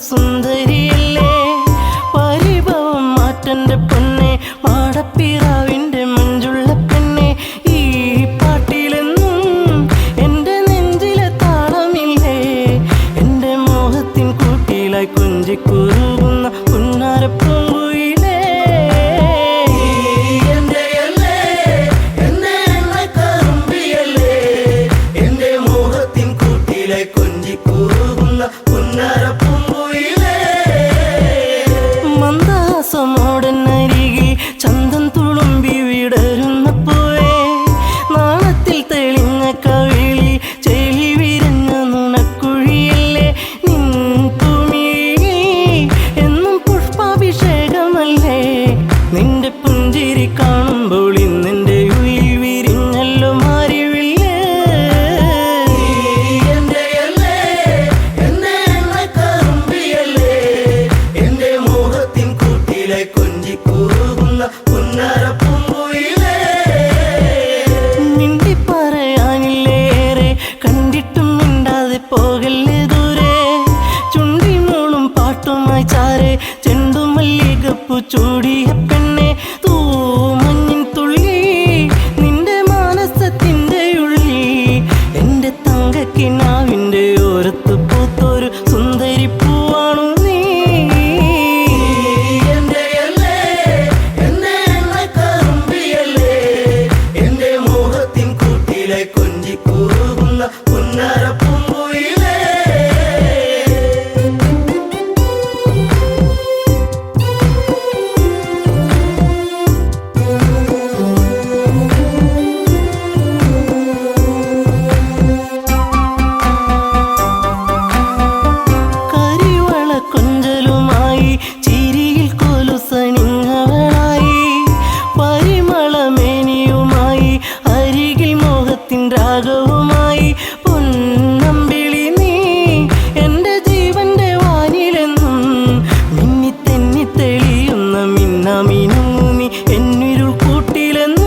സുന്ദരിയല്ലേ പരിഭവം മാറ്റന്റെ പൊന്നെ മാടപ്പിറാവിന്റെ മഞ്ചുള്ള പെണ്ണെ ഈ പാട്ടിലെന്നും എന്റെ നെഞ്ചിലെ താളമില്ലേ എന്റെ മോഹത്തിൻ കൂട്ടിലായി കൊഞ്ചിക്കുറുകുന്ന പുന്നാരപ്പൂങ്കുയിലേ മന്ദാസമോടനരികിൽ ചന്തം തുളുമ്പി വിടരുന്ന പൂവേ നാണത്തിൽ തെളിഞ്ഞ കവിളിൽ ചെളി വിരിഞ്ഞ നുണക്കുഴിയല്ലേ നിൻ തുമിഴിയിൽ എന്നും പുഷ്പാഭിഷേകമല്ലേ നിന്റെ പുഞ്ചിരി കാണുമ്പോൾ ഇന്നെന്റെ ഉയിൽ വിരിഞ്ഞല്ലോ മാറിവില്ലേ മിണ്ടി പറയാനില്ലേറെ കണ്ടിട്ടും മിണ്ടാതെ പോകല്ലേ ദൂരെ ചുണ്ടി മൂളും പാട്ടുമായി ചാരെ ചെണ്ടുമല്ലികപ്പൂ ചൂടിയ പെണ്ണെ തൂമഞ്ഞിൻ തുള്ളി നിന്റെ മാനസത്തിന്റെ ഉള്ളി എന്റെ തങ്കക്കിനാവിന്റെ ഓരത്ത് പൂത്തൊരു സുന്ദരി പൂവാണു നീ കരിവള കൊഞ്ചലുമായി ചിരിയിൽ കൊലുസണിഞ്ഞവളായി പരിമളമേനിയുമായി അരികിൽ മോഹത്തിൻ രാഗവുമായി പൊന്നമ്പിളി നീ എന്റെ ജീവന്റെ വാനിലെന്നും മിന്നി തെന്നി തെളിയുന്ന മിന്നാമിനുങ്ങി എന്നിരുൾ കൂട്ടിലെന്നും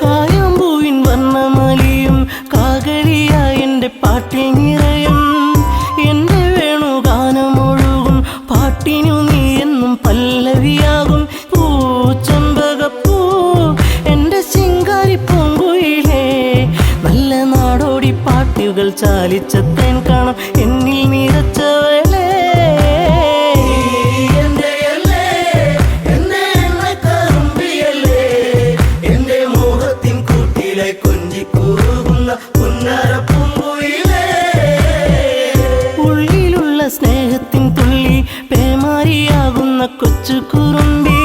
കായാമ്പൂവിൻ വർണ്ണമലിയും കാകളിയായി എന്റെ പാട്ടിൽ നിറയും എന്റെ വേണുഗാനമൊഴുകും പാട്ടിനു നീ എന്നും പല്ലവിയാകും പൂച്ചമ്പകപ്പൂ എന്റെ ശിങ്കാരി പൂങ്കുയിലേ നല്ല നാടോടി പാട്ടുകൾ ചാലിച്ച തേൻ കാണാം എന്നിൽ നിറച്ചവളേ ഉള്ളിലുള്ള സ്നേഹത്തിൻ തുള്ളി പേമാരിയാകുന്ന കൊച്ചു കുറുമ്പി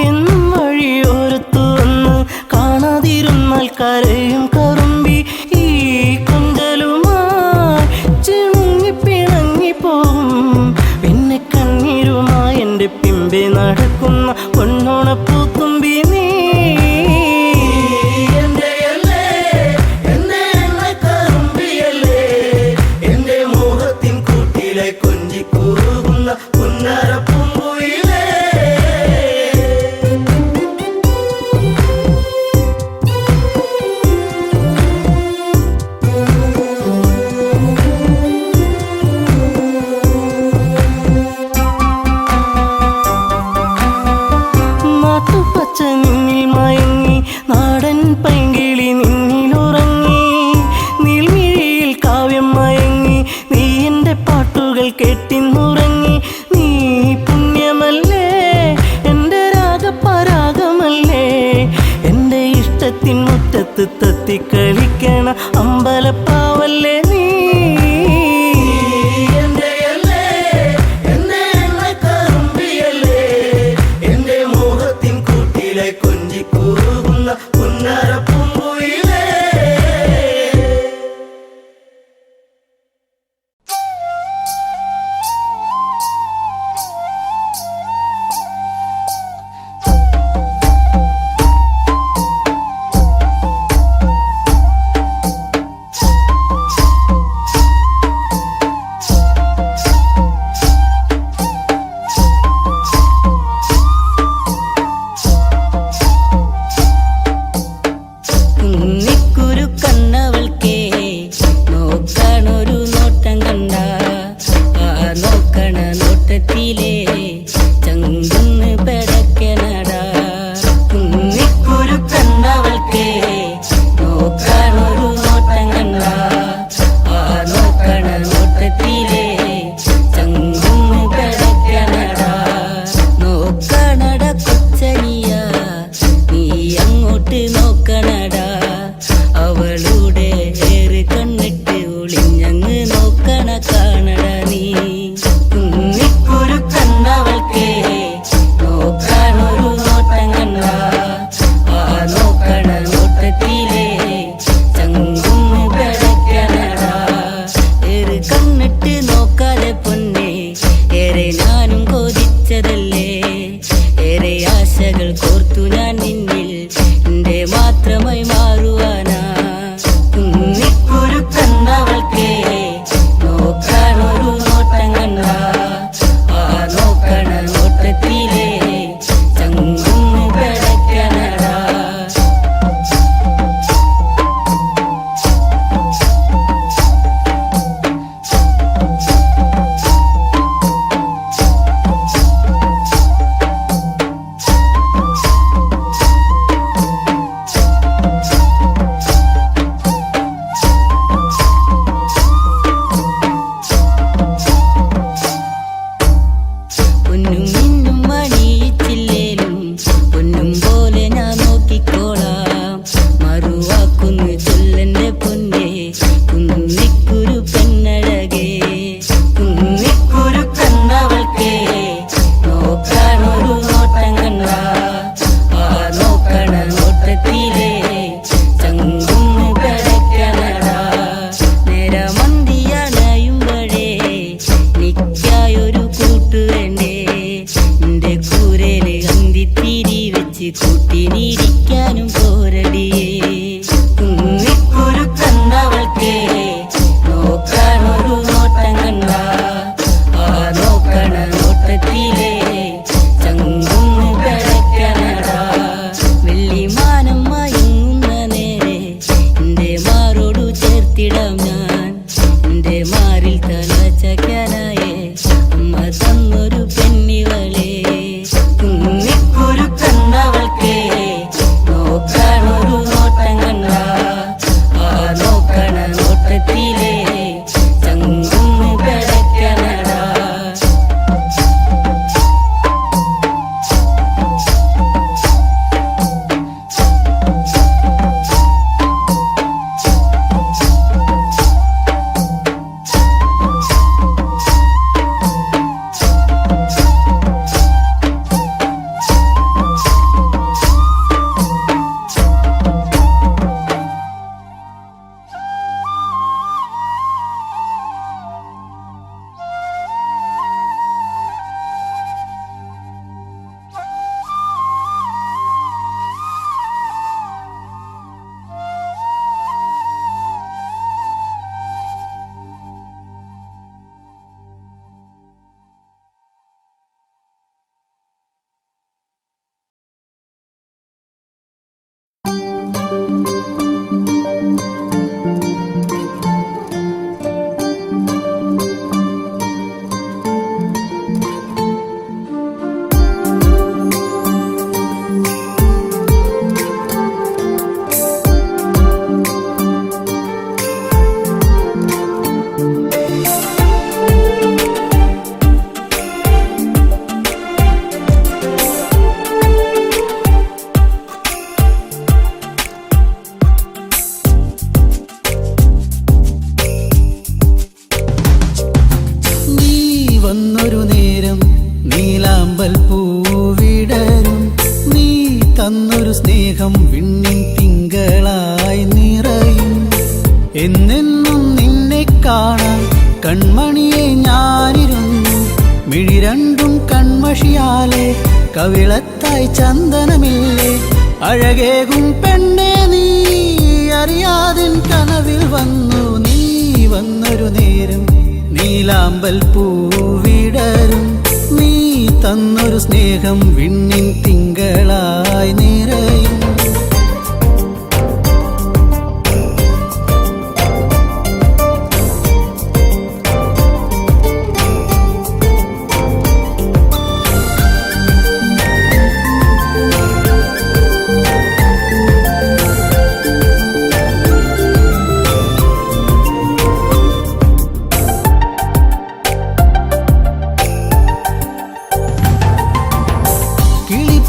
എന്നും വഴിയോരത്തു വന്ന് കാണാതിരുന്നാൽ കരയും കറുമ്പി ഈ കൊഞ്ചലുമായി ചിണുങ്ങി പിണങ്ങിപ്പോകും പിന്നെ കണ്ണീരുമായി എൻ്റെ പിമ്പെ നടക്കുന്ന പൊന്നോണപ്പൂത്തുമ്പി നീ നാട്ടുപച്ച നിന്നിൽ മയങ്ങി നാടൻ പൈങ്കിളി നിന്നിലുറങ്ങി നീൽമിഴിയിൽ കാവ്യം മയങ്ങി നീ എൻ്റെ പാട്ടുകൾ കെട്ടിന്നുറങ്ങി നീ പുണ്യമല്ലേ എൻ്റെ രാഗപരാഗമല്ലേ എൻ്റെ ഇഷ്ടത്തിൻ മുറ്റത്ത് തത്തിക്കളിക്കണ അമ്പലപ്പാവല്ലേ നീ പൂവിടരും നീ തന്നൊരു സ്നേഹം വിണ്ണിൻ തിങ്കളായി നിറയും. എന്നെന്നും നിന്നെ കാണാൻ കൺമണിയെ ഞാനിരുന്നു. മിഴി രണ്ടും കൺമഷിയാലെ കവിളത്തായി ചന്ദനമില്ലേ. അഴകേകും പെണ്ണെ നീ അറിയാതിൻ കനവിൽ വന്നു. നീ വന്നൊരു നേരം നീലാമ്പൽ പൂവിടരും നീ തന്നൊരു സ്നേഹം വിണ്ണിൻ തിങ്കളായി നിറയും.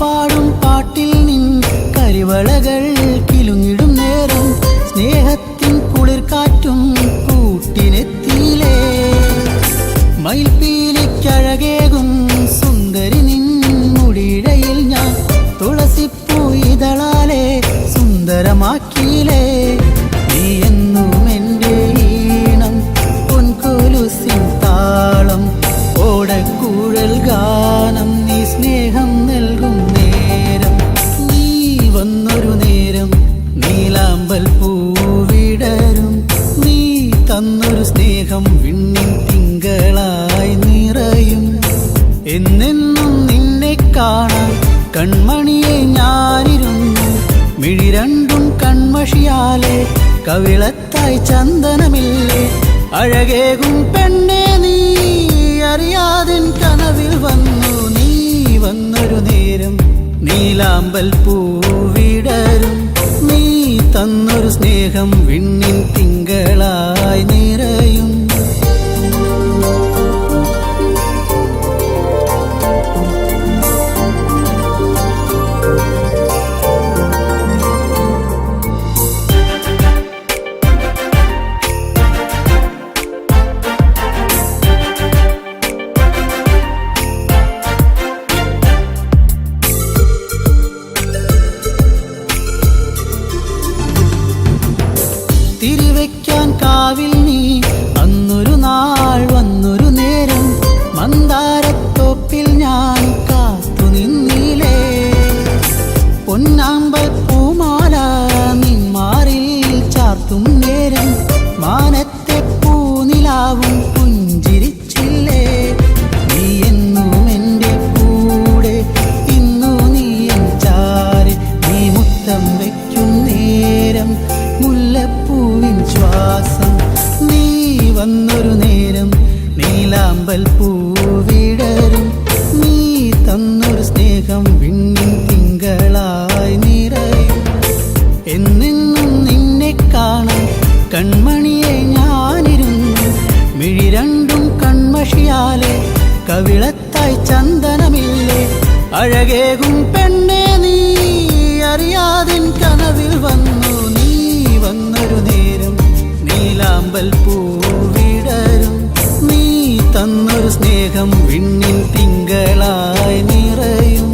പാടും പാട്ടിൽ നിൻ കരിവളകൾ കിലുങ്ങിടും നേരം സ്നേഹത്തിൻ കുളിർക്കാറ്റും കൂട്ടിനെത്തിയിലേ. മയിൽപ്പീലിക്കഴകേകും സുന്ദരി നിൻ മുടിയിഴയിൽ ഞാൻ തുളസിപ്പൂ ഇതളാലെ സുന്ദരമാക്കിയിലേ. നീ എന്നും എൻ്റെ ഈണം പൊൻകൊലുസിൻ താളം ഓടക്കൂഴൽ ഗാനം നീ സ്നേഹം നൽകും നേരം. നീ വന്നൊരു നേരം നീലാമ്പൽ പൂവിടരും നീ തന്നൊരു സ്നേഹം വിണ്ണിൻ തിങ്കളായി നിറയും. എന്നെന്നും നിന്നെ കാണാൻ കൺമണിയെ ഞാനിരുന്നു. മിഴി രണ്ടും കൺമഷിയാലെ കവിളത്തായി ചന്ദനമില്ലേ. അഴകേകും പെണ്ണെ നീ അറിയാതിൻ കനവിൽ വന്നു. നീ വന്നൊരു നേരം നീലാമ്പൽ പൂവിടരും നീ തന്നൊരു സ്നേഹം വിണ്ണിൻ തിങ്കളായി നിറയും. തിരിവെക്കാൻ കാവിൽ നീ അന്നൊരു നാൾ വന്നൊരു നേരം മന്ദാരത്തോപ്പിൽ ഞാൻ കാത്തു നിന്നിലേ. പൊന്നാമ്പൽ പൂമാല നിന്മാറിൽ ചാർത്തും നേരം മാനത്തെ പൂനിലാവും പുഞ്ചിരിച്ചില്ലേ. നീ എന്നും എൻ്റെ കൂടെ ഇന്നു നീ എൻ ചാരി. നീ മുത്തം വയ്ക്കും നേരം മുല്ലപ്പൂവിൻ ശ്വാസം. നീ വന്നൊരു നേരം നീലാമ്പൽ പൂവിടരും നീ തന്നൊരു സ്നേഹം വിണ്ണിൻ തിങ്കളായി നിറയും. എന്നെന്നും നിന്നെ കാണാൻ കൺമണിയെ ഞാനിരുന്നു. മിഴി രണ്ടും കൺമഷിയാലെ കവിളത്തായി ചന്ദനമില്ലേ. അഴകേകും പെണ്ണെ നീ അറിയാതിൻ കനവിൽ വന്നു. നീ വന്നൊരു നേരം നീലാമ്പൽ പൂവിടരും നീ തന്നൊരു സ്നേഹം വിണ്ണിൻ തിങ്കളായി നിറയും.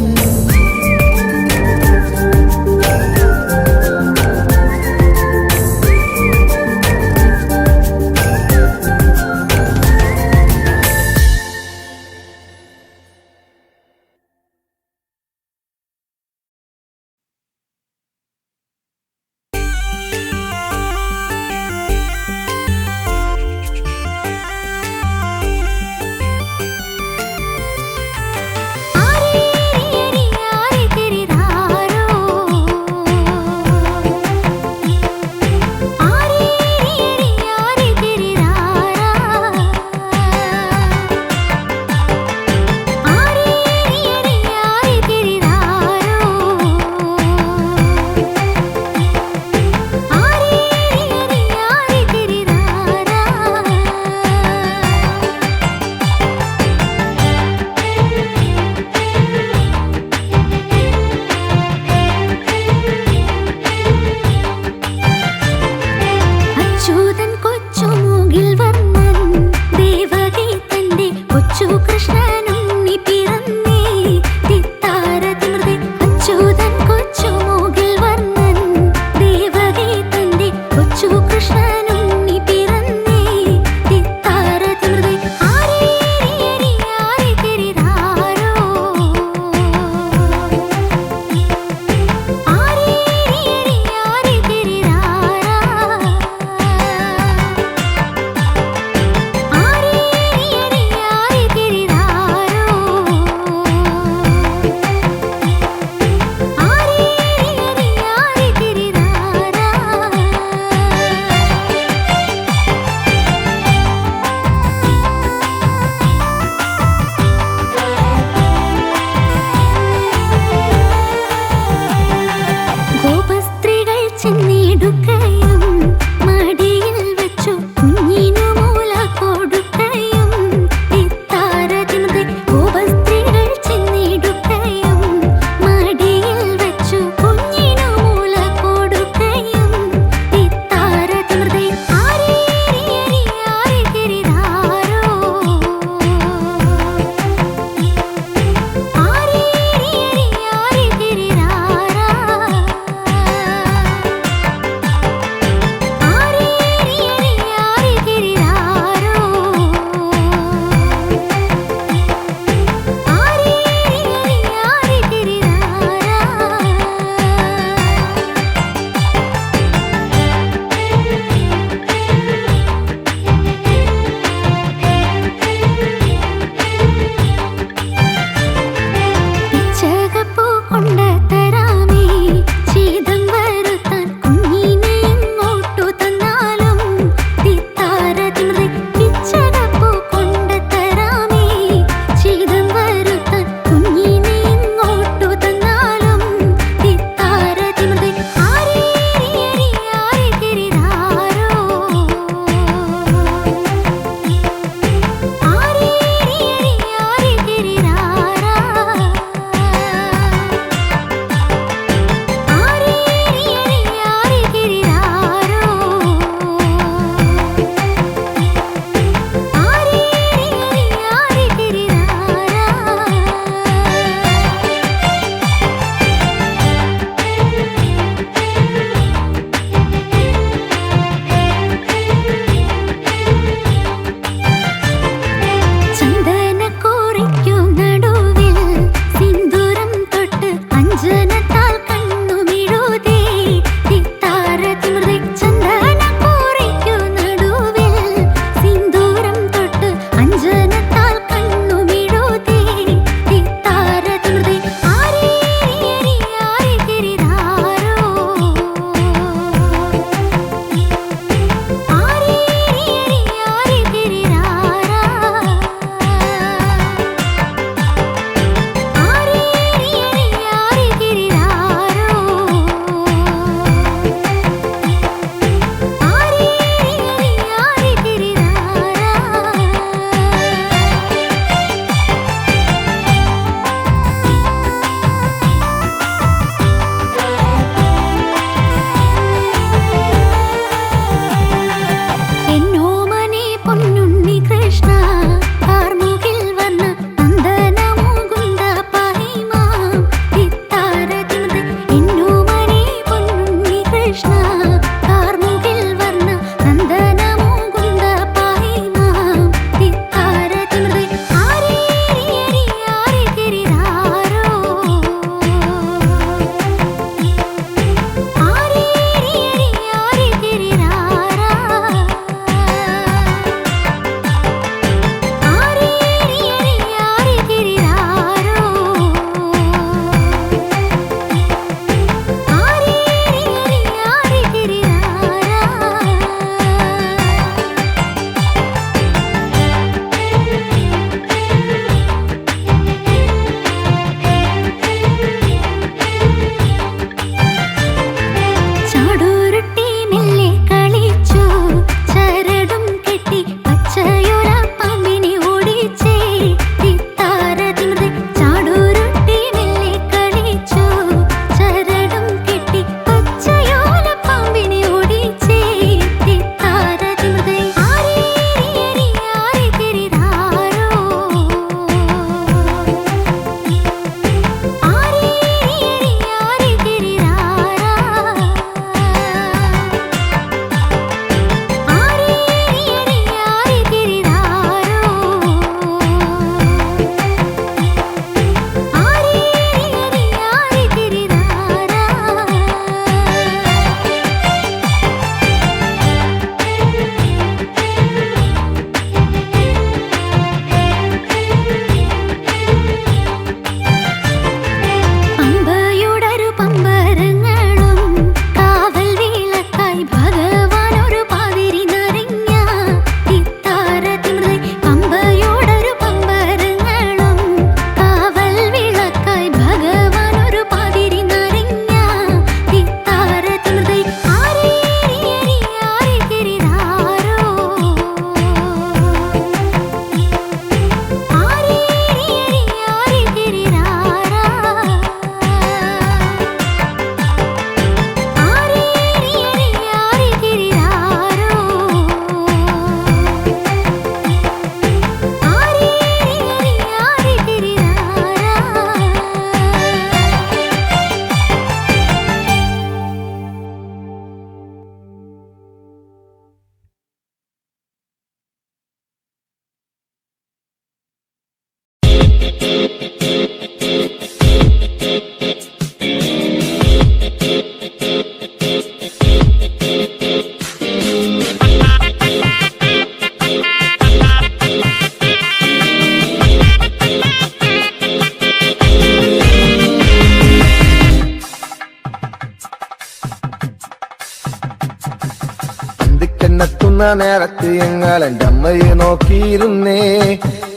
കണ്ണെത്തുന്ന നേരത്ത് ഞങ്ങൾ എൻ്റെ അമ്മയെ നോക്കിയിരുന്നേ.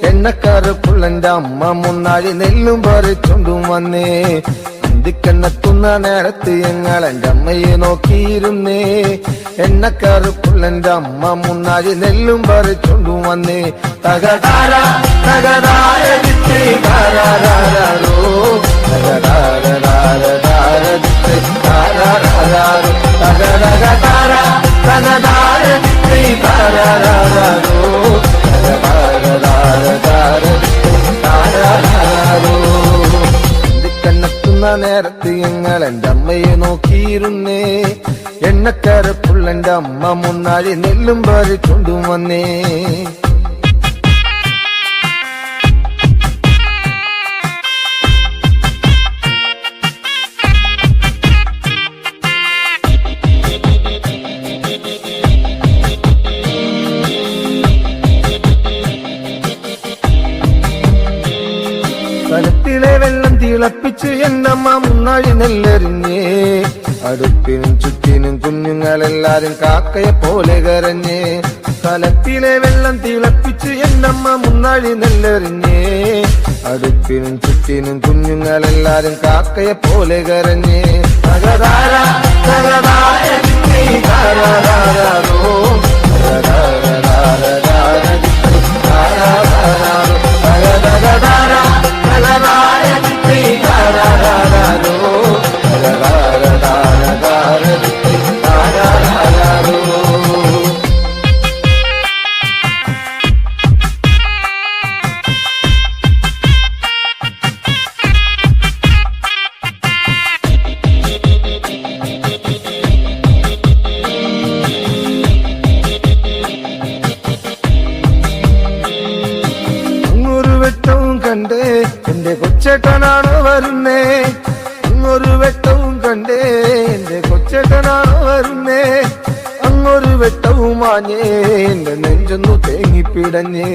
എണ്ണക്കറുപ്പുള്ളെന്റെ അമ്മ മുന്നാഴി നെല്ലും പറിച്ചൊണ്ടും വന്നേ. അന്തിക്കണ്ണെത്തുന്ന നേരത്ത് ഞങ്ങൾ എൻ്റെ അമ്മയെ നോക്കിയിരുന്നേ. എണ്ണക്കറുപ്പുള്ളെന്റെ അമ്മ മുന്നാഴി നെല്ലും പറിച്ചൊണ്ടും വന്നേ. തകതാര തകതാര ദിത്തേ താരാരാരോ തകതാര ദിത്തേ താരാരാരോ തകതകതാര തകതാര ദിത്തേ താരാരാരോ തകതാര ദിത്തേ താരാരാരോ. കണ്ണെത്തുന്ന നേരത്ത് ഞങ്ങൾ എൻ്റെ അമ്മയെ നോക്കിയിരുന്നേ. എണ്ണക്കരപ്പുള്ളെന്റെ അമ്മ മുന്നാഴി നെല്ലും പറിച്ചൊണ്ടും വന്നേ. കലത്തിലെ വെള്ളം തിളപ്പിച്ച് എന്നമ്മ മുന്നാഴി നെല്ലെറിഞ്ഞേ. അടുപ്പിനും ചുറ്റിനും കുഞ്ഞുങ്ങളെല്ലാരും കാക്കയെ പോലെ കരഞ്ഞേ. കലത്തിലെ വെള്ളം തിളപ്പിച്ച് എന്നമ്മ മുന്നാഴി നെല്ലെറിഞ്ഞേ. അടുപ്പിനും ചുറ്റിനും കുഞ്ഞുങ്ങളെല്ലാരും കാക്കയെ പോലെ കരഞ്ഞേ. തകതാര തകതാര ദിത്തേ താരാരാരോ തകതാര ദിത്തേ താരാരാരോ തകതകതാര തകതാര ദിത്തേ താരാരാരോ തകതാര ദിത്തേ താരാരാരോ. കണ്ടേ എന്റെ കൊച്ചേട്ടനാണോ വരുന്നേ. അങ്ങൊരു വെട്ടവും കണ്ടേ എന്റെ കൊച്ചേട്ടനാണോ വരുന്നേ. അങ്ങൊരു വെട്ടവും മാഞ്ഞേ എന്റെ നെഞ്ചൊന്നു തേങ്ങിപ്പിടഞ്ഞേ.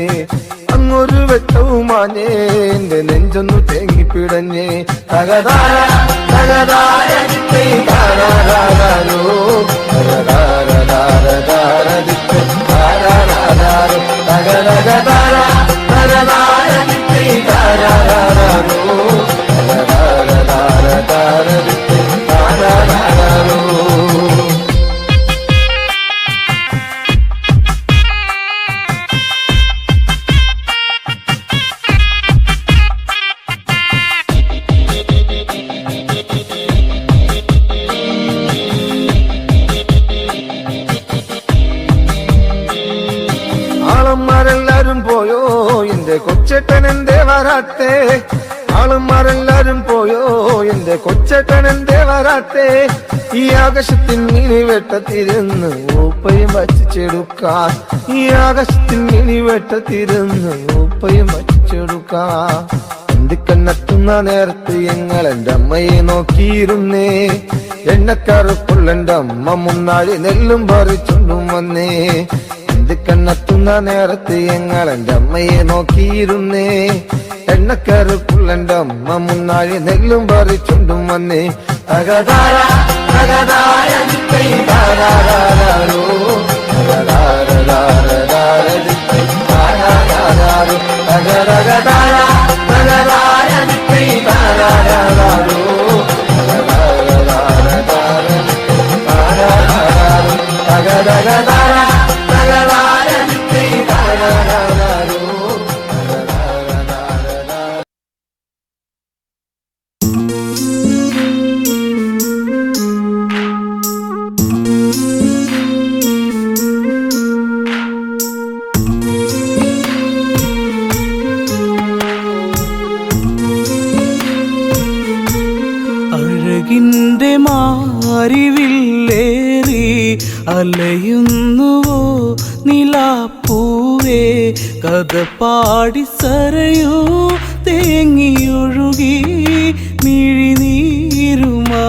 അങ്ങൊരു വെട്ടവും മാഞ്ഞേ എന്റെ നെഞ്ചൊന്നു തേങ്ങിപ്പിടഞ്ഞേ. തകതാര തകതാര ദിത്തേ താരാരാരോ തകതാര ദിത്തേ താരാരാരോ തകതകതാര തകതാര ദിത്തേ താരാരാരോ തകതാര ദിത്തേ താരാരാരോ. ആളന്മാരെല്ലാരും പോയോ എന്റെ കൊച്ചേട്ടൻ എന്തേ വരാത്തേ. ആളന്മാരെല്ലാരും പോയോ എന്റെ കൊച്ചേട്ടൻ എന്തേ വരാത്തേ. ഈ ആകാശത്തിൽ മിനി വെട്ടത്തിരുന്ന് ഊപ്പയും വച്ചിച്ചെടുക്കാൻ. ഈ ആകാശത്തിൽ മിനി വെട്ടത്തിരുന്ന് ഊപ്പയും വച്ചിച്ചെടുക്കാൻ. അന്തിക്കണ്ണെത്തുന്ന നേരത്ത് ഞങ്ങൾ എൻ്റെ അമ്മയെ നോക്കിയിരുന്നേ. എണ്ണക്കറുപ്പുള്ളെന്റെ അമ്മ മുന്നാഴി നെല്ലും പറിച്ചൊണ്ടും വന്നേ. കണ്ണെത്തുന്ന നേരത്ത് ഞങ്ങൾ എൻ്റെ അമ്മയെ നോക്കിയിരുന്നേ. എണ്ണക്കറുപ്പുള്ളെന്റെ അമ്മ മുന്നാഴി നെല്ലും പറിച്ചൊണ്ടും വന്നേ. തകതാര തകതാര ദിത്തേ താരാരാരോ തകതാര ദിത്തേ താരാരാരോ തകതകതാര തകതാര ദിത്തേ താരാരാരോ തകതാര ദിത്തേ താരാരാരോ തകതകതാര തകതാര ദിത്തേ താരാരാരോ. അഴകിൻ്റെ മാരിവില്ലേറി അലയുന്നുവോ നിലാപ്പൂവേ. കഥ പാടി സരയൂ തേങ്ങിയൊഴുകി മിഴിനീരുമാ.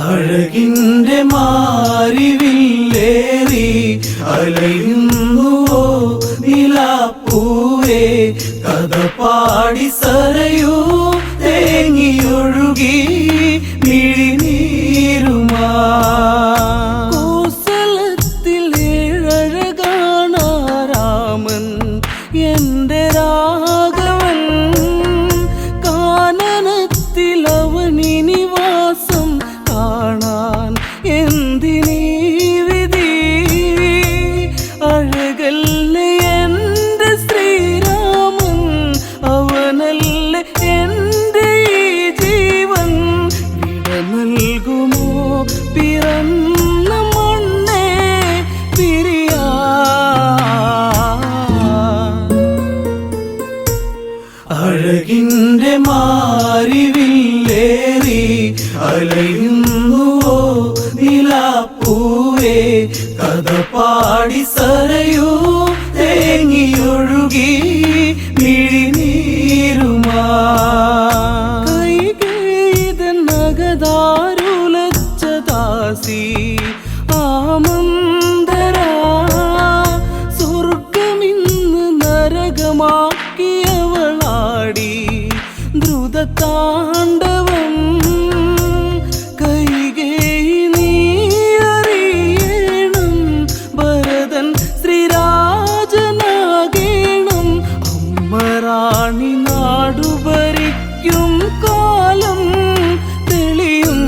അഴകിന്റെ മാരിവില്ലേറി അലയുന്നുവോ നിലാപ്പൂവേ കഥ പാടി സരയൂ തേങ്ങിയൊഴുകി മിഴിനീരുമാ കോസലത്തിൽ ഏഴഴകാണ രാമൻ എന്റെ രാഘവൻ കാനനത്തിൽ അവനിനി വാസം കാണാൻ എന്തിനീ വിധി അഴകല്ലേ എന്റെ ശ്രീരാമൻ അവനല്ലേ എന്റെ ഈ ജീവൻ വിട നൽകുമോ പിറന്ന മണ്ണേ പിരിയാ അഴകിന്റെ മാരിവില്ലേറി അലയുന്നുവോ നിലാപ്പൂവേ കഥ പാടി സരയൂ തേങ്ങിയൊഴുകി മിഴിനീരുമാ നഗതാരുലച്ച ദാസി ആമന്തരാ സ്വർഗമിന്ന് നരകമാക്കിയവളാടി ദ്രുതതാണ്ഡവം കൈകേയി നീ അറിയണം ഭരതൻ ശ്രീരാജനാകേണം അമ്മറാണി നാടു ഭരിക്കും കാലം തെളിയും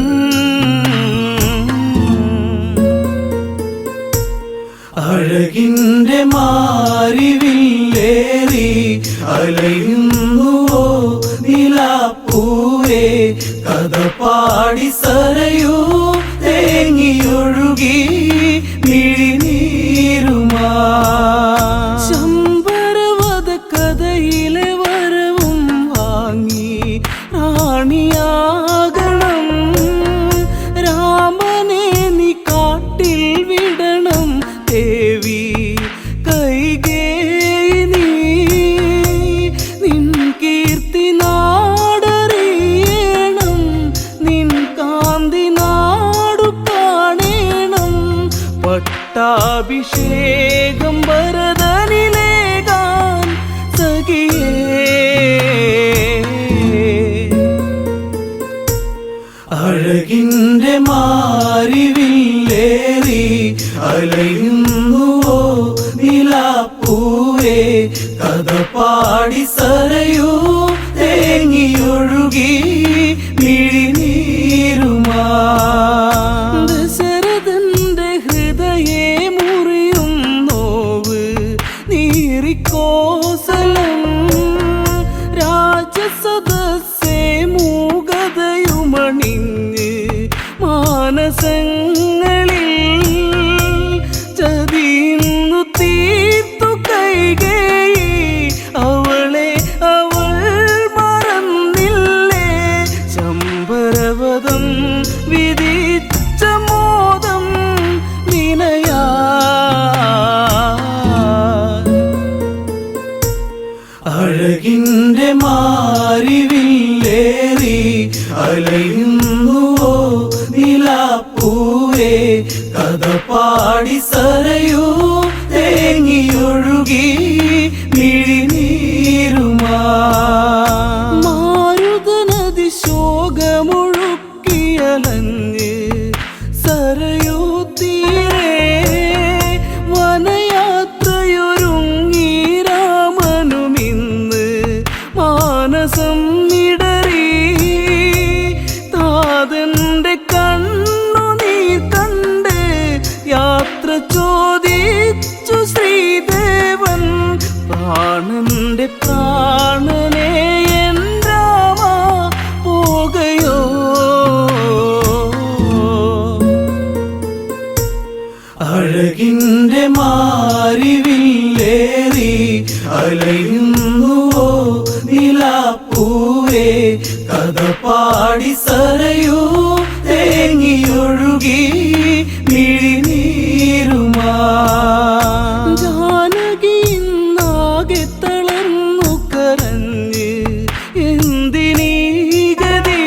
അഴകിന്റെ മാരിവില്ലേറി അലയുന്നുവോ നിലാപ്പൂവേ കഥ പാടി സരയൂ തേങ്ങിയൊഴുകി മിഴിനീരുമാ ശമ്പരവധ കഥയിലെ വരവും വാങ്ങി റാണിയാകണം രാമനെ നീ കാട്ടിൽ വിടണം ദേവി കൈകേയി നീ നിൻ കീർത്തി നാടറിയണം നിൻ കാന്തി നാടു കാണേണം പട്ടാഭിഷേകം ഭരതനിലേകാൻ സഖിയേ അഴകിന്റെ മാരിവില്ലേറി അലയുന്നുവോ നിലാപ്പൂവേ കഥ പാടി സരയൂ തേങ്ങിയൊഴുകി മിഴിനീരുമാ ദശരഥന്റെ ഹൃദയേ മുറിയും നോവ് നീറിക്കോസലം രാജസദസ്സേ മൂകതയുമണിഞ്ഞ് മാനസങ്ങളിൽ ചതിയുന്നു തീർത്തു കൈകേയി അവളെ അവൾ മറന്നില്ലേ ശമ്പരവധം വിധിച്ച മോദം നിനയാ അഴകിന്റെ മാരിവില്ലേറി അലയുന്നുവോ നിലാപ്പൂവേ കഥ പാടി സരയൂ തേങ്ങിയൊഴുകി മിഴിനീരുമാ മാരുതനദി ശോകമൊഴുക്കിയലഞ്ഞ് സരയൂ തീരെ വനയാത്രയൊരുങ്ങി രാമനുമിന്ന് മാനസം ഇടറി താതന്റെ കണ്ണുനീർ കണ്ട് യാത്ര ചോദിച്ചു ശ്രീദേവൻ പ്രാണന്റെ പ്രാണനെ എൻ രാമ പോകയോ അഴകിന്റെ മാരിവില്ലേറി അലയുന്നുവോ നിലാപ്പൂവേ കഥ പാടി സരയൂ തേങ്ങിയൊഴുകി മിഴിനീരുമാ ജാനകി നാകെ തളർന്നു കരഞ്ഞ് എന്തിനീ ഗതി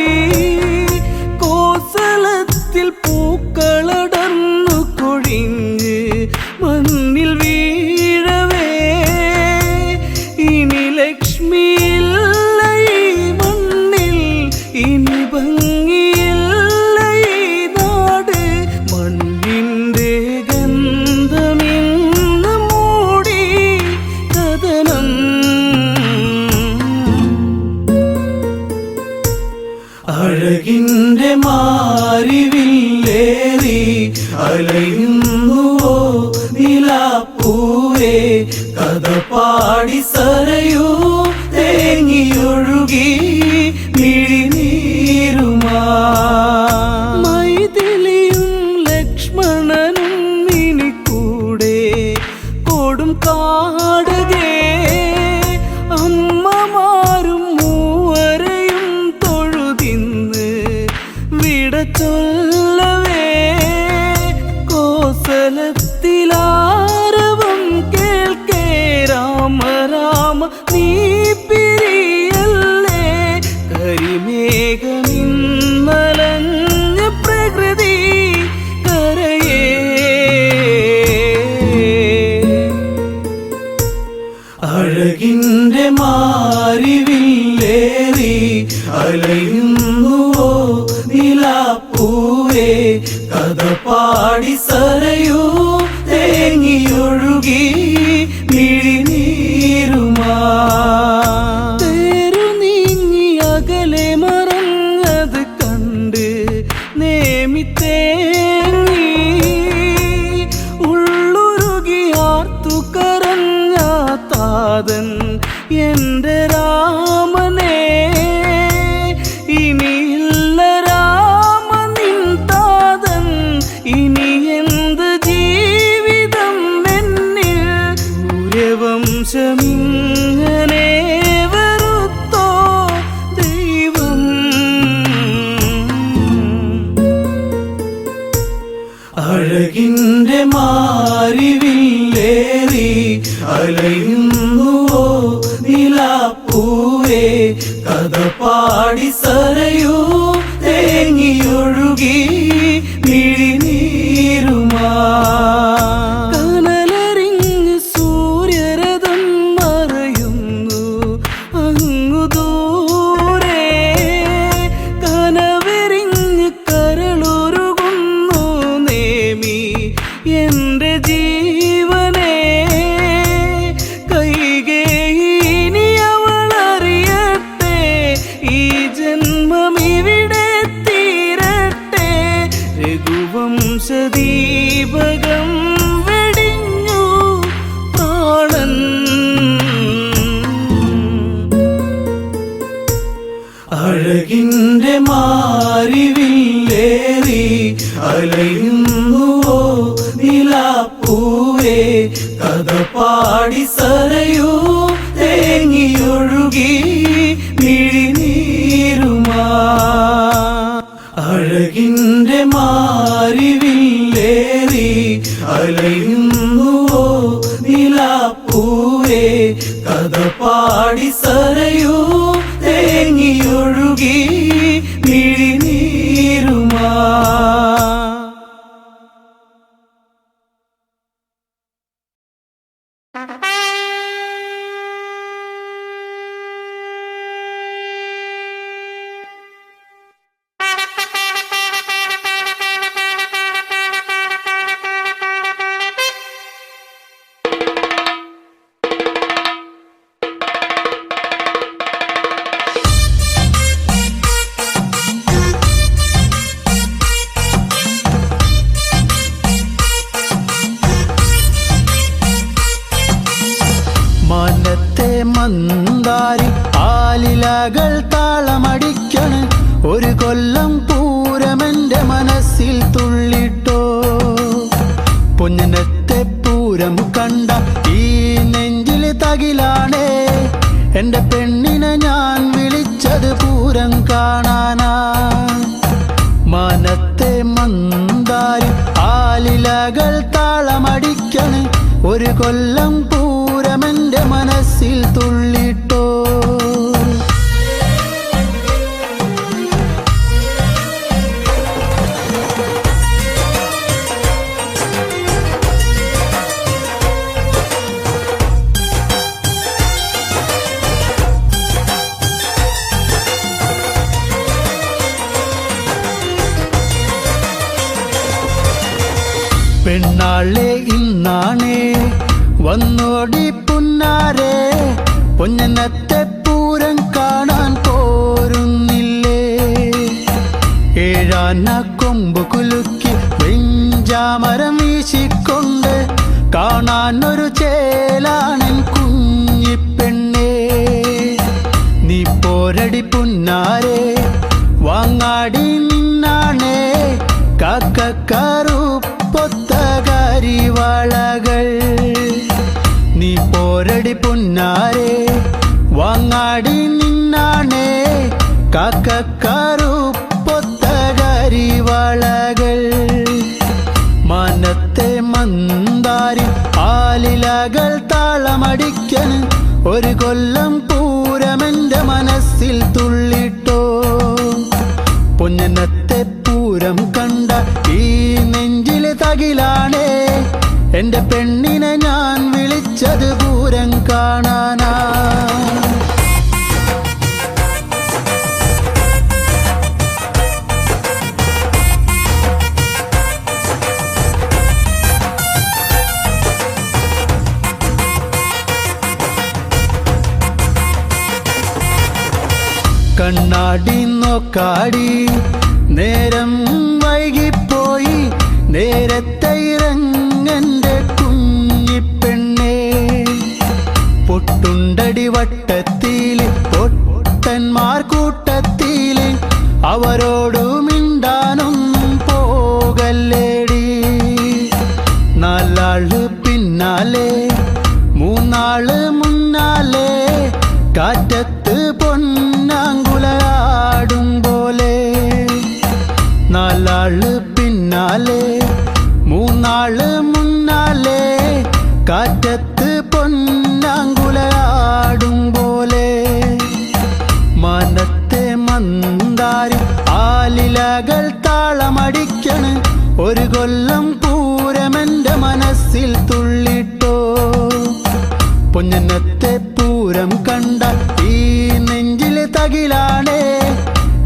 കോസലത്തിൽ മാനത്തിൽ പൂക്കളടർന്നു കൊഴിഞ്ഞ് മണ്ണിൽ വീഴവേ ഇനി ലക്ഷ്മിയില്ല ഈ മണ്ണിൽ, ഇനി ഭംഗിയില്ല ഈ നാട്. മണ്ണിൻ്റെ ഗന്ധമിന്ന് മൂടി കഥനം. അഴകിൻ്റെ മാരിവില്ലേറി അലയുന്നുവോ നിലാപ്പൂവേ, കഥ പാടി സരയൂ തേങ്ങിയൊഴുകി മിഴിനീരുമാ. മൈഥിലിയും ലക്ഷ്മണനും ഇനിക്കൂടെ കൊടും കാടുകേ, അമ്മമാരും മൂവരെയും തൊഴുതിന്ന് വിട ചൊല്ലവേ കോസലത്തിലാരവം കേൾക്കേ രാമ രാമ നീ പിരിയല്ലേ. കരിമേഘമിന്നലഞ്ഞ പ്രകൃതി കരയേ. അഴകിൻ്റെ മാരിവില്ലേറി അലയുന്നുവോ നിലാപ്പൂവേ, കഥ പാടി സരയൂ തേങ്ങിയൊഴുകി മിഴിനീരുമാ. തേരു നീങ്ങി അകലെ മറഞ്ഞത് കണ്ട് നേമി തേങ്ങി, ഉള്ളുരുകി ആർത്തു കരഞ്ഞ താതൻ എൻ്റെ രാമനെ. ഇനിയില്ല രാമ നിൻ താതൻ, ഇനി എന്ത് ജീവിതം എന്നിൽ. സൂര്യവംശമിങ്ങനെ വെറുത്തോ ദൈവം. അഴകിൻ്റെ മാരിവില്ലേറി അലയുന്നുവോ നിലാപ്പൂവേ, കഥ പാടി സരയൂ തേങ്ങിയൊഴുകി മിഴിനീരുമാ. കനലറിഞ്ഞ് സൂര്യരഥം മറയുന്നു അങ്ങു ദൂരെ, കനവെറിഞ്ഞ് കരളുരുകുന്നു നേമി എൻ്റെ ജീവനെ. കൈകേയിനി അവളറിയട്ടെ ഈ ജന്മമിവിടെ തീരട്ടെ. രഘുവംശദീപകം വെടിഞ്ഞു പ്രാണൻ. അഴകിൻ്റെ മാരിവില്ലേറി അലയുന്നുവോ നിലാപ്പൂവേ, കഥ പാടി സരയൂ തേങ്ങിയൊഴുകി മിഴിനീരുമാ. അഴകിൻ്റെ മാരിവില്ലേറി അലയുന്നുവോ നിലാപ്പൂവേ, കഥ പാടി സരയൂ തേങ്ങിയൊഴുകി മിഴിനീരുമാ. മാനത്തെ മന്ദാരി ആലിലകൾ താളമടിക്കണ്, ഒരു കൊല്ലം പൂരമെന്റെ മനസ്സിൽ തുള്ളിട്ടോ. പൊന്നിനത്തെ പൂരം കണ്ട ഈ നെഞ്ചിൽ തകിലാണേ, എന്റെ പെണ്ണിനെ ഞാൻ വിളിച്ചത് പൂരം കാണാനാ. മാനത്തെ മന്ദാരി ആലിലകൾ താളമടിക്കണ്, ഒരു കൊല്ലം പൂരമെന്റെ മനസ്സിൽ തുള്ളിട്ടോ. പെണ്ണാളെ ഇന്നാണേ വന്നോടി പുന്നാരെ പൊന്നനത്തെ പൂരം കാണാൻ പോരുന്നില്ലേ ഏഴാന കൊമ്പ് കുലുക്കി വെഞ്ചാമരം വീശിക്കൊണ്ട് കാണാൻ ഒരു ചേലാണൻ കുഞ്ഞിപ്പെണ്ണേ നീ പോരടി പുന്നാരെ വാങ്ങാടി നിന്നാണേ കാക്കക്കറുപ്പൊത്ത കരിവളകൾ നീ പോരടി പുന്നാരെ വാങ്ങാടി നിന്നാണേ കാക്കക്കറുപ്പൊത്ത കരിവളകൾ മനത്തെ മന്ദാരി ആലിലകൾ താളമടിക്കൻ ഒരു കൊല്ലം പൂരമെന്റെ മനസ്സിൽ തുള്ളിട്ടോ പൊന്നനത്തെ പൂരം കണ്ട ഈ നെഞ്ചിലെ തകിലാണേ എന്റെ പെണ്ണിനെ ഞാൻ വിളിച്ചത് പൂരം കാണാനാ കണ്ണാടി നോക്കാടി നേരം വൈകിപ്പോയി നേരത്തെ ഇറങ്ങന്റെ കുഞ്ഞിപ്പെണ്ണേ പൊട്ടുണ്ടടി വട്ടത്തില് പൊട്ടന്മാർ കൂട്ടത്തില് അവരോടു മിണ്ടാനൊന്നും പോകല്ലേടി നാലാള് പിന്നാലെ മൂന്നാള് മുന്നാലെ കാറ്റത്ത് പൊന്നാങ്കുലയാടും പോലെ നാലാള് പിന്നാലെ മൂന്നാള് മുന്നാലെ കാറ്റത്ത് പൊന്നാങ്കുലയാടും പോലെ മനത്തെ മന്ദാരി ആലിലകൾ താളമടിക്കണ് ഒരു കൊല്ലം പൂരമെന്റെ മനസ്സിൽ തുള്ളിട്ടോ പൊന്നനത്തെ പൂരം കണ്ട ഈ നെഞ്ചിലെ തകിലാണേ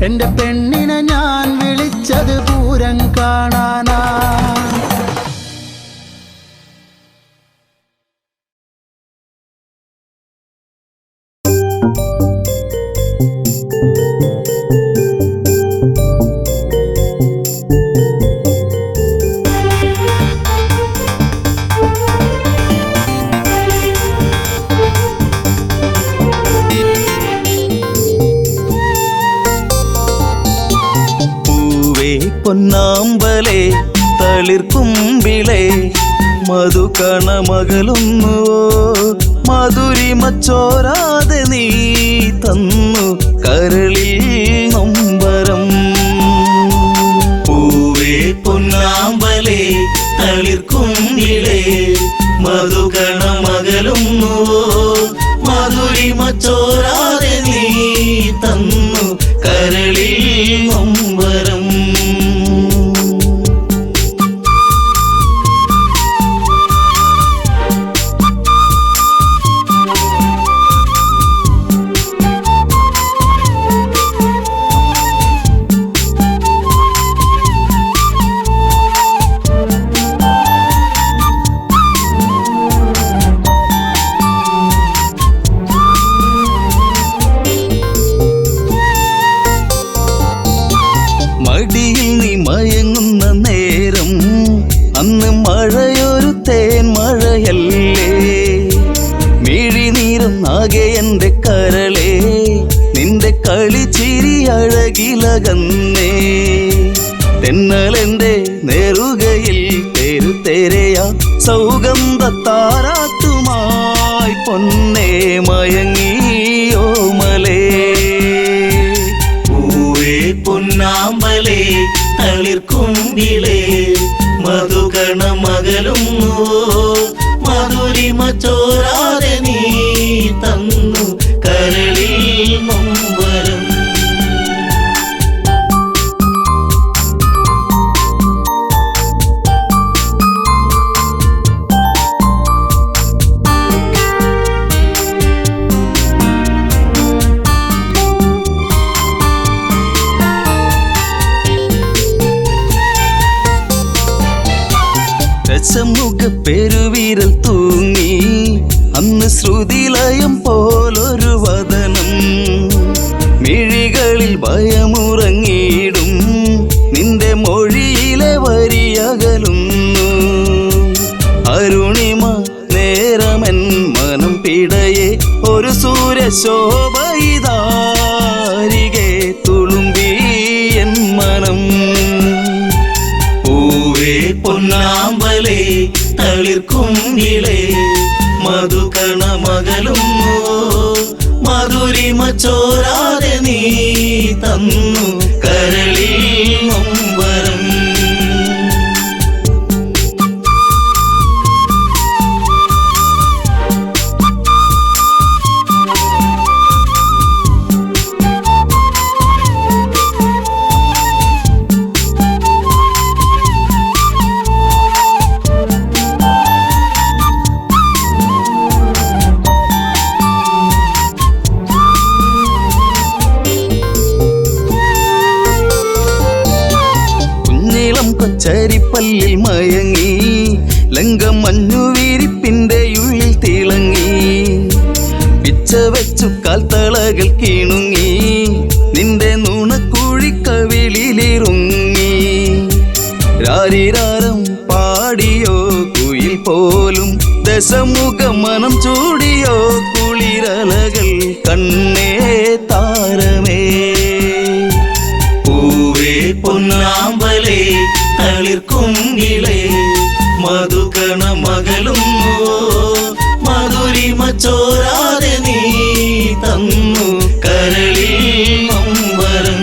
എന്റെ പെണ്ണിനെ ഞാൻ വിളിച്ചത് പൂരം കാണാനാ പൊന്നാമ്പലേ തളിർക്കുമ്പിളേ മധുകണമകലുന്നുവോ മധുരിമച്ചോരാതെ നീ തന്നു കരളിൽ നൊമ്പരം പൂവേ പൊന്നാമ്പലേ തളിർക്കുമ്പിളേ മധുകണമകലുന്നുവോ മധുരിമച്ചോരാതെ നീ തന്നു കരളിൽ നൊമ്പരം എന്റെ കരളേ നിന്റെ കളിച്ചിരി അഴകിലകന്നേ തെന്നലെന്റെ നെറുകയിൽ തെരുതെരയാ സൗഗന്ധത്താരാട്ടുമായി പൊന്നേ മയങ്ങിയോമലേ പൂവേ പൊന്നാമ്പലേ തളിർക്കുമ്പിളേ മധുകണമകലുന്നു മധുരിമ ചോരാതെ നീ തന്നു കരളിൽ നൊമ്പരം ദശമുഖ പെരുവിരൽ തൂങ്ങി അന്ന് ശ്രുതിലയം പോലൊരു വദനം മിഴികളിൽ ഭയമുറങ്ങിയിടും നിന്റെ മൊഴിയിലെ വരിയകലുന്നു അരുണിമ നേരമൻ മനം പിടയെ ഒരു സൂര്യശോഭയിതാരികെ തുളുമ്പി എൻ മനം പൂവേ പൊന്നാമ്പലേ തളിർക്കും ഇളേ മധുകണമകലുന്നു മധുരിമ ചോരാതെ നീ തന്നു കരളിൽ നൊമ്പരം കൊച്ചരിപ്പല്ലിൽ മയങ്ങി ലങ്കം മഞ്ഞുവിരിപ്പിന്റെ ഉള്ളിൽ തിളങ്ങി പിച്ച വെച്ചു കാൽത്തളകൾ കിണുങ്ങി നിന്റെ നുണക്കുഴിക്കവിളിലിറുങ്ങി രാരിരാരം പാടിയോ കുയിൽ പോലും ദശമുഖ മനം ചൂടിയോ കുളിരലകൾ കണ്ണേ താരമേ പൂവേ പൊന്നാമ്പലേ തളിർക്കും ഇളേ മധുകണമകലുന്നു മധുരിമ ചോരാതെ നീ തന്നു കരളിൽ നൊമ്പരം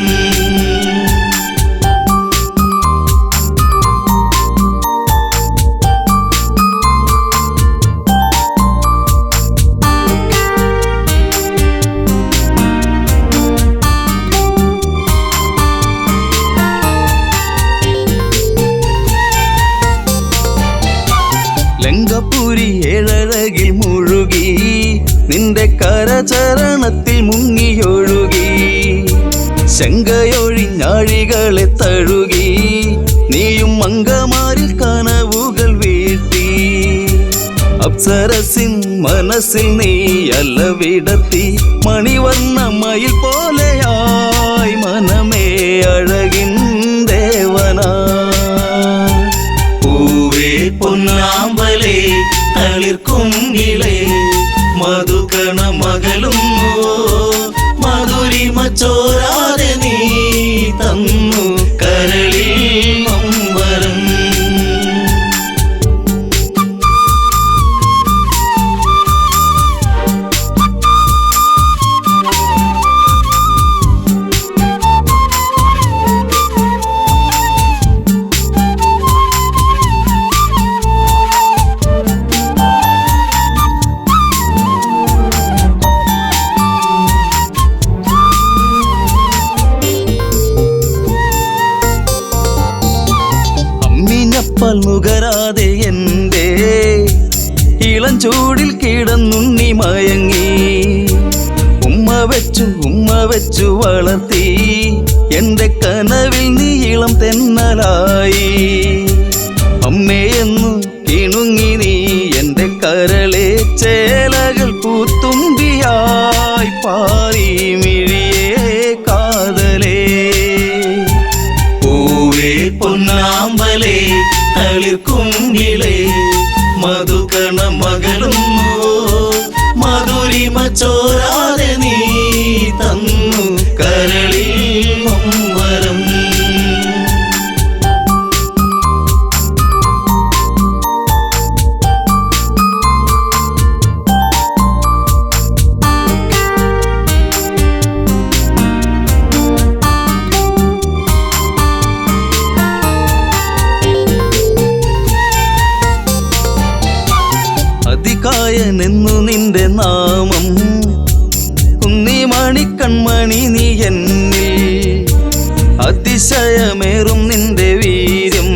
ലങ്കപുരി ഏഴഴകിൽ മുഴുകി നിന്റെ കരചരണത്തിൽ മുങ്ങിയൊഴുകി ശങ്കയൊഴിഞ്ഞാഴികളെ തഴുകി നീയും മങ്കമാരിൽ കനവുകൾ വീഴ്ത്തി അപ്സരസിൻ മനസ്സിൽ നീ അലവിടത്തി മണിവർണ്ണ മയിൽ പോലെയായി മനമേ അഴകിൻ ദേവനാ പൂവേ പൊന്നാമ്പലേ തളിർക്കും ഇളേ മധുകണമകലുന്നു മധുരിമ ചോരാതെ നീ തന്നു കരളിൽ നൊമ്പരം അമ്മിഞ്ഞപ്പൽ നുകരാതെ എൻ്റെ ഇളം ചൂടിൽ കിടന്നുണ്ണി മയങ്ങി ഉമ്മ വെച്ചു വളർത്തി എൻ്റെ കനവിൽ നീ ഇളം തെന്നലായി അമ്മയെന്നു കിണുങ്ങി നീ എൻ്റെ കരളെ ചേലകൾ പൂത്തുമ്പിയായി പാറി മിഴിയേ കാതലേ പൂവേ പൊന്നാമ്പലേ തളിർക്കും ഇളേ മധുകണമകലുന്നു മധുരിമ ചോരാതെ നീ തന്നു കരളിൽ നൊമ്പരം അതികായനെന്നു നിന്റെ നാമം കുന്നിമണിക്കൺമണി നീ എന്നിൽ അതിശയമേറും നിന്റെ വീര്യം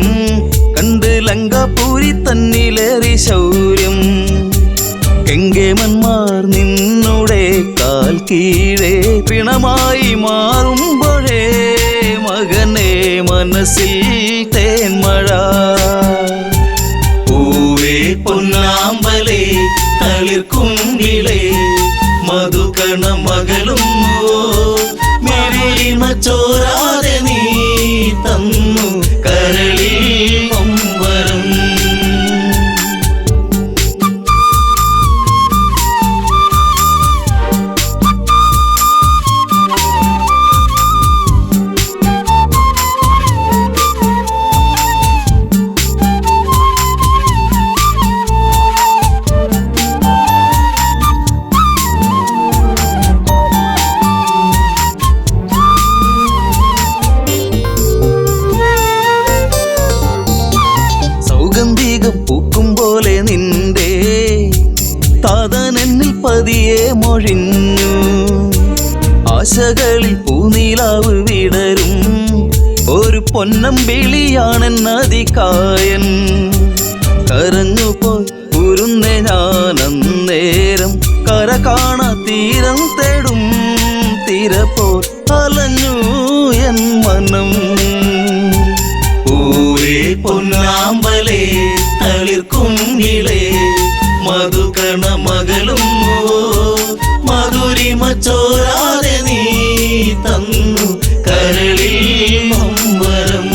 കണ്ട് ലങ്കാപുരി തന്നിലേറി ശൗര്യം കെങ്കേമന്മാർ നിന്നുടെ കാൽ കീഴേ പിണമായി മാറുമ്പോഴേ മകനെ മനസ്സിൽ തേന്മഴ ചോരാതെ നീ തന്നു കരളിൽ നൊമ്പരം. സൗഗന്ധികം പൂക്കും പോലെ നിന്റെ താതനെന്നിൽ പതിയെ മൊഴിഞ്ഞു. ആശകളിൽ പൂനീലാവ് വിടരും ഒരു പൊന്നമ്പിളിയാണെന്നതികായൻ. കരഞ്ഞുപോയി ഉരുന്നേ ഞാനന്നേരം കര കാണാ തീരം തേടും തിരപ്പോൾ അലഞ്ഞു എൻ മനം. പൂവേ പൊന്നാമ്പലേ തളിർക്കുങ്കിളേ മധുകണ മകളും മധുരിമ ചോരാതെ നീ തന്നു കരളിൽ നൊമ്പരം.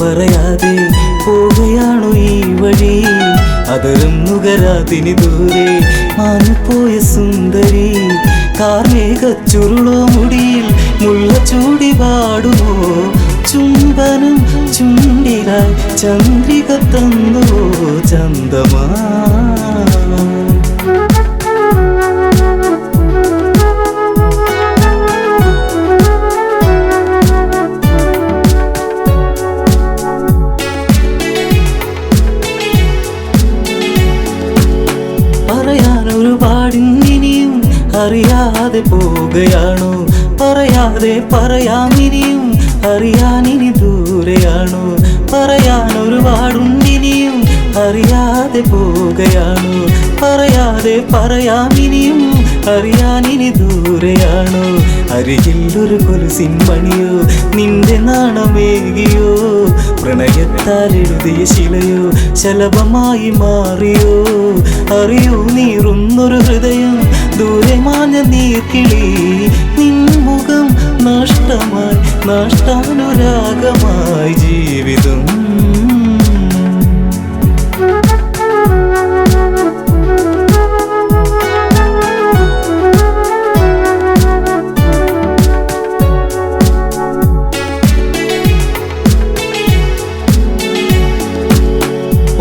പറയാതെ പോവുകയാണു ഈ വഴി, അതരം നുകരാതിനി ദൂരെ മാഞ്ഞുപോയ സുന്ദരി. കാർമേഘ ചുരുളോ മുടിയിൽ മുല്ല ചൂടി പാടുമോ, ചുംബനം ചുണ്ടിലായി ചന്ദ്രിക തന്നോ ചന്ദമാ. പറയാനൊരുപാടിനിയും അറിയാതെ പോവുകയാണോ, പറയാതെ പറയാമിനിയും അറിയാനിനി ദൂരെയാണോ. പറയാനൊരുപാടുണ്ടിനിയും അറിയാതെ പോവുകയാണോ, പറയാതെ പറയാമിനിയും അറിയാനിനി ദൂരെയാണോ. അരികിലൊരു കൊലുസിൻ മണിയോ നിന്റെ നാണമേകിയോ, പ്രണയത്താൽ എഴുതിയ ശിലയോ ശലഭമായി മാറിയോ. അറിയൂ നീറുന്നൊരു ഹൃദയം ദൂരെ മാഞ്ഞ നീർക്കിളി, നിൻമുഖം നഷ്ടമായി നഷ്ടാനുരാഗമായി ജീവിതം.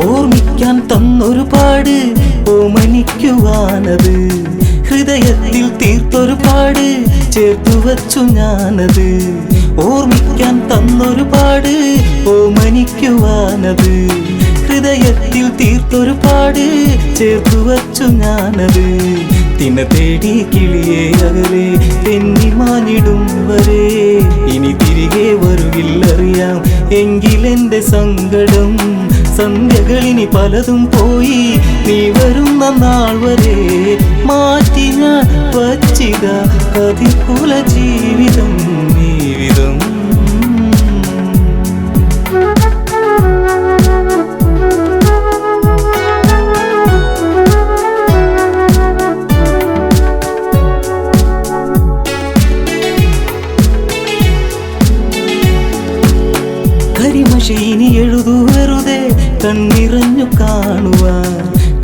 ഓർമ്മിക്കാൻ തന്നൊരുപാട് ഓമനിക്കുവാനത്, ഹൃദയത്തിൽ തീർത്തൊരുപാട് ചേർത്തു വച്ചു ഞാനത്. ഓർമ്മിക്കാൻ തന്നൊരുപാട് ഓമനിക്കുവാനത്, ഹൃദയത്തിൽ തീർത്തൊരുപാട് ചേർത്തു വച്ചു ഞാനത്. തിന തേടി കിളിയെ അകലെ തെന്നിമാനിടും വരെ ഇനി തിരികെ വരുകില്ലറിയാം എങ്കിലെന്റെ സങ്കടം. സന്ധ്യകളിനി പലതും പോയി നീ വരുന്ന നാൾ വരെ മാറ്റി ഞാൻ വച്ചിത കതിർക്കുല ജീവിതം ജീവിതം. കരിമഷീനി എഴുതു വെറുതെ കണ്ണിറഞ്ഞു കാണുവാൻ,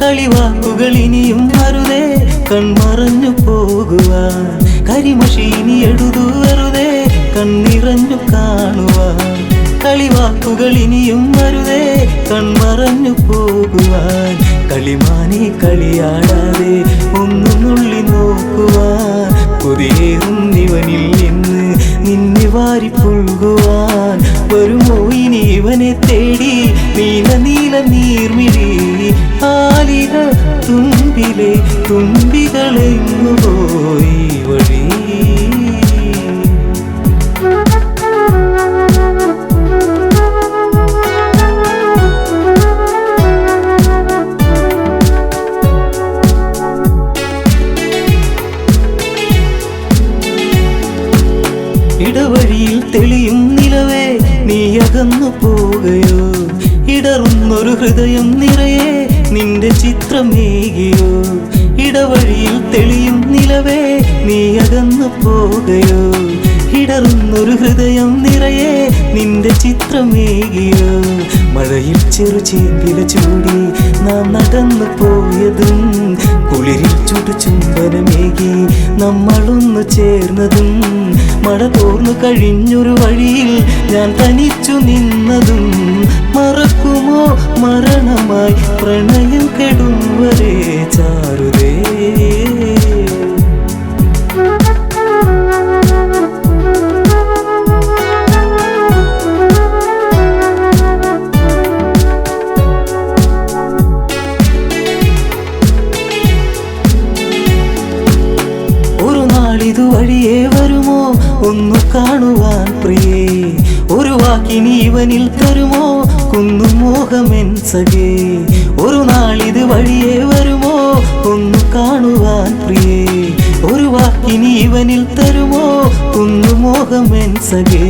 കളിവാക്കുകൾ ഇനിയും അരുതേ കൺമറഞ്ഞു പോകുവാൻ. കരിമഷീനി എഴുതു വെറുതെ കണ്ണിറഞ്ഞു കാണുവാൻ, കളിവാക്കുകൾ ഇനിയും അരുതേ കൺമറഞ്ഞു പോകുവാൻ. കളിമാനെ കളിയാടാതെ ഒന്നു നുള്ളി നോക്കുവാൻ, കൊതിയേറും ഇവനിൽ നിന്ന് നിന്നെ വാരി പുൽകുവാൻ. വരുമോ ഇനി ഇവനെ തേടി നീല നീല നീർമിഴി ആലിക തുമ്പിലെ തുമ്പികളെങ്ങു പോയി വഴി. ഇടവഴിയിൽ തെളിയും നിലവേ നീ അകന്നു പോകയോ, ഇടറുന്നൊരു ഹൃദയം നിറയെ നിന്റെ ചിത്രമേകിയോ. ഇടവഴിയിൽ തെളിയും നിലവേ നീ അകന്നു പോകയോ, ഇടറുന്നൊരു ഹൃദയം നിറയെ നിന്റെ ചിത്രമേകിയോ. മഴയിൽ ചെറുചേമ്പില ചൂടി നാം നടന്നു പോയതും, കുളിരിൽ ചുടുചുംബനമേകി നമ്മളൊന്നു ചേർന്നതും, മഴ തോർന്നു കഴിഞ്ഞൊരു വഴിയിൽ ഞാൻ തനിച്ചു നിന്നതും, മറക്കുമോ മരണമായി പ്രണയം കെടും വരെ ചാരുതേ. ഇതുവഴിയേ വരുമോ ഒന്നു കാണുവാൻ പ്രിയേ, ഒരു വാക്കിനി ഇവനിൽ തരുമോ കുന്നുമോഹമെൻ സഖേ. ഒരു നാളിത് വഴിയേ വരുമോ ഒന്നു കാണുവാൻ പ്രിയേ, ഒരു വാക്കിനി ഇവനിൽ തരുമോ കുന്നുമോഹമെൻ സഖേ.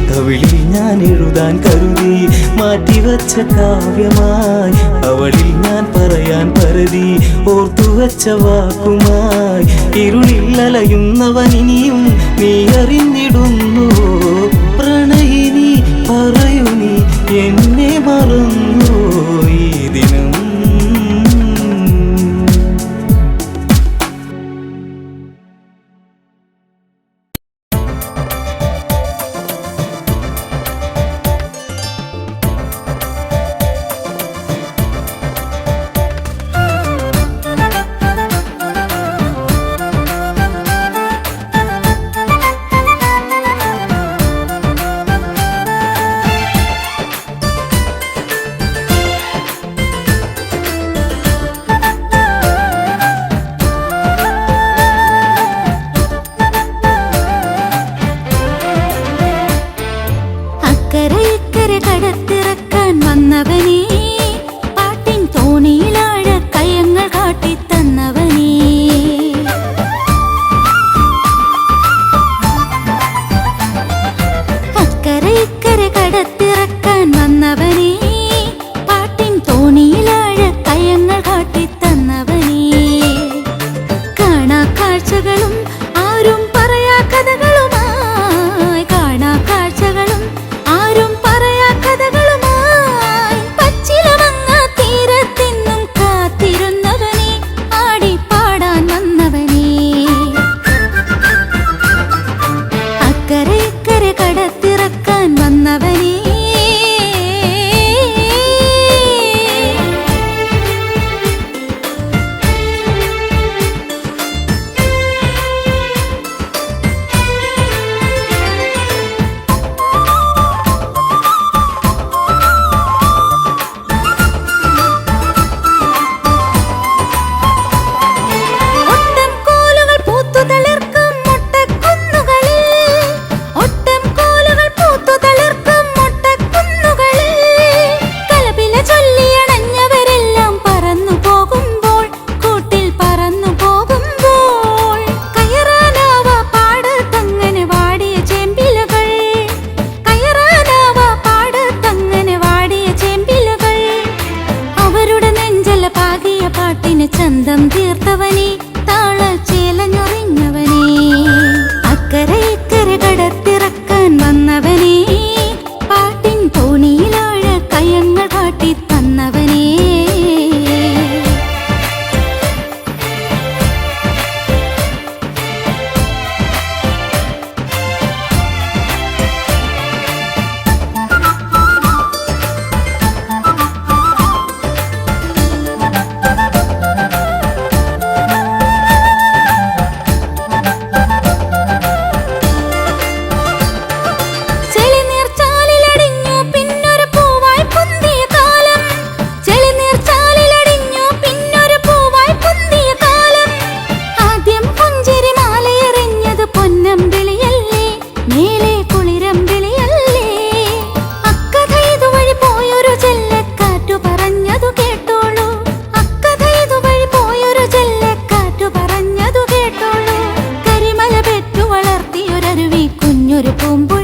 കവിളിൽ ഞാൻ എഴുതാൻ കരുതി മാറ്റിവച്ച കാവ്യമായി, അവളിൽ ഞാൻ പറയാൻ പരതി ഓർത്തുവച്ച വാക്കുമായി. ഇരുളിൽ അലയുന്നവൻ ഇനിയും നീ അറിഞ്ഞിടുന്നു, പ്രണയിനി പറയൂ നീ എന്നെ മറന്നു ഈ ദിനം. ഒട്ടം കോലുകൾ ഒരു പൂമ്പുഴ